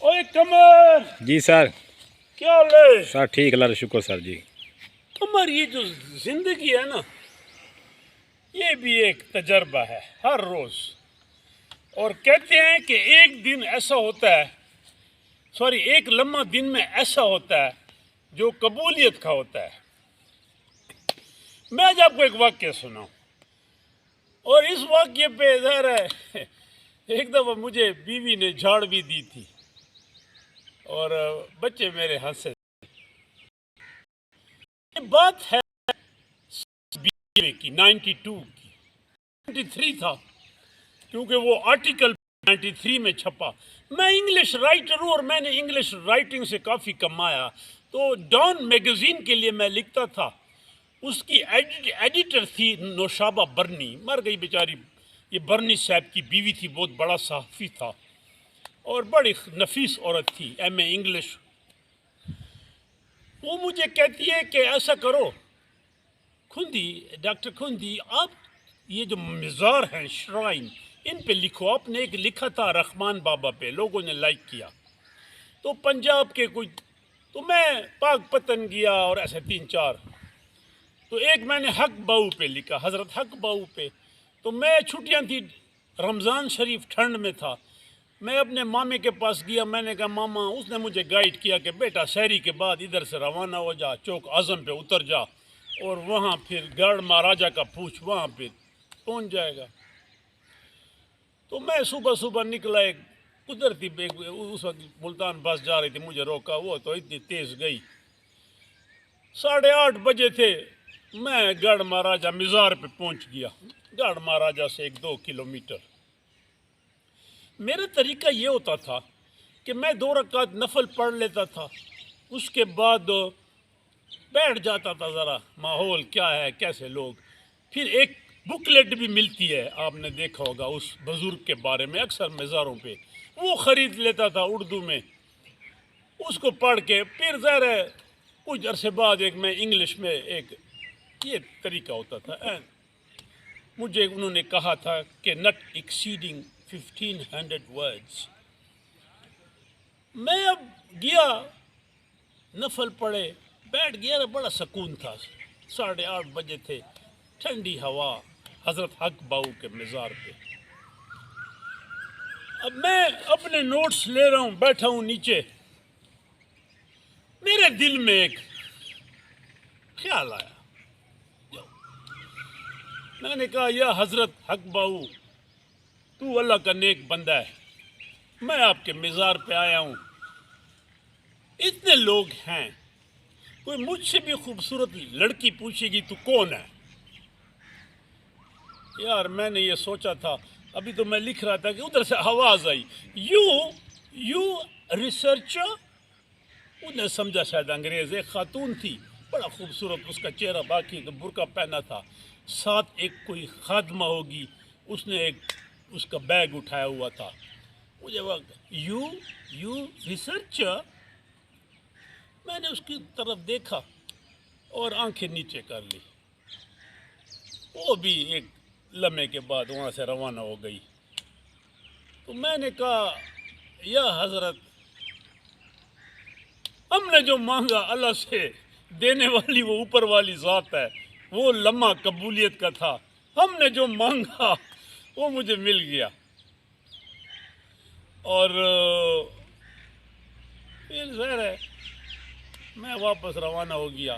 اوے قمر جی سر. کیا حال ہے سر ٹھیک اللہ کا شکر سر جی. قمر یہ جو زندگی ہے نا یہ بھی ایک تجربہ ہے ہر روز. اور کہتے ہیں کہ ایک دن ایسا ہوتا ہے ایک لمحہ دن میں ایسا ہوتا ہے جو قبولیت کا ہوتا ہے. میں آج آپ کو ایک واقعہ سناؤں اور اس واقعے پہ ظاہر ہے ایک دفعہ مجھے بیوی نے جھاڑ بھی دی تھی اور بچے میرے ہنسے. یہ بات ہے کی 92 کی 93 تھا کیونکہ وہ آرٹیکل 93 میں چھپا. میں انگلش رائٹر ہوں اور میں نے انگلش رائٹنگ سے کافی کمایا. تو ڈان میگزین کے لیے میں لکھتا تھا. اس کی ایڈیٹر تھی نوشابہ برنی، مر گئی بیچاری. یہ برنی صاحب کی بیوی تھی، بہت بڑا صحافی تھا اور بڑی نفیس عورت تھی، ایم اے انگلش. وہ مجھے کہتی ہے کہ ایسا کرو کھندی، ڈاکٹر کھندی، آپ یہ جو مزار ہیں شرائن ان پہ لکھو. آپ نے ایک لکھا تھا رحمان بابا پہ، لوگوں نے لائک کیا. تو پنجاب کے کچھ، تو میں پاک پتن گیا اور ایسے 3-4. تو ایک میں نے حق باؤ پہ لکھا، حضرت حق باؤ پہ. تو میں چھٹیاں تھی، رمضان شریف ٹھنڈ میں تھا. میں اپنے مامے کے پاس گیا. میں نے کہا ماما، اس نے مجھے گائیڈ کیا کہ بیٹا سحری کے بعد ادھر سے روانہ ہو جا، چوک اعظم پہ اتر جا اور وہاں پھر گڑھ مہاراجا کا پوچھ، وہاں پہ پہنچ جائے گا. تو میں صبح صبح نکلا. ایک قدرتی اس وقت ملتان بس جا رہی تھی، مجھے روکا. وہ تو اتنی تیز گئی. 8:30 بجے تھے. میں گڑھ مہاراجا مزار پہ پہنچ گیا، گڑھ مہاراجا سے 1-2 کلومیٹر. میرا طریقہ یہ ہوتا تھا کہ میں 2 رکعت نفل پڑھ لیتا تھا، اس کے بعد بیٹھ جاتا تھا، ذرا ماحول کیا ہے، کیسے لوگ. پھر ایک بکلیٹ بھی ملتی ہے، آپ نے دیکھا ہوگا اس بزرگ کے بارے میں اکثر مزاروں پہ، وہ خرید لیتا تھا اردو میں. اس کو پڑھ کے پھر ظاہر ہے کچھ عرصے بعد ایک میں انگلش میں ایک یہ طریقہ ہوتا تھا. مجھے انہوں نے کہا تھا کہ نٹ ایکسیڈنگ 1500 words. میں اب گیا، نفل پڑھے، بیٹھ گیا. بڑا سکون تھا. 8:30 بجے تھے، ٹھنڈی ہوا، حضرت حق باؤ کے مزار پہ. اب میں اپنے نوٹس لے رہا ہوں، بیٹھا ہوں نیچے. میرے دل میں ایک خیال آیا. میں نے کہا یا حضرت حق باؤ، تو اللہ کا نیک بندہ ہے، میں آپ کے مزار پہ آیا ہوں. اتنے لوگ ہیں، کوئی مجھ سے بھی خوبصورت لڑکی پوچھے گی تو کون ہے؟ یار میں نے یہ سوچا تھا، ابھی تو میں لکھ رہا تھا کہ ادھر سے آواز آئی، یو ریسرچر. انہیں سمجھا شاید انگریز. ایک خاتون تھی، بڑا خوبصورت اس کا چہرہ، باقی تو برقع پہنا تھا. ساتھ ایک کوئی خادمہ ہوگی، اس نے ایک اس کا بیگ اٹھایا ہوا تھا. مجھے وقت یو ریسرچر. میں نے اس کی طرف دیکھا اور آنکھیں نیچے کر لی. وہ بھی ایک لمحے کے بعد وہاں سے روانہ ہو گئی. تو میں نے کہا یا حضرت، ہم نے جو مانگا اللہ سے دینے والی وہ اوپر والی ذات ہے. وہ لمحہ قبولیت کا تھا. ہم نے جو مانگا وہ مجھے مل گیا. اور پھر ظاہر ہے میں واپس روانہ ہو گیا.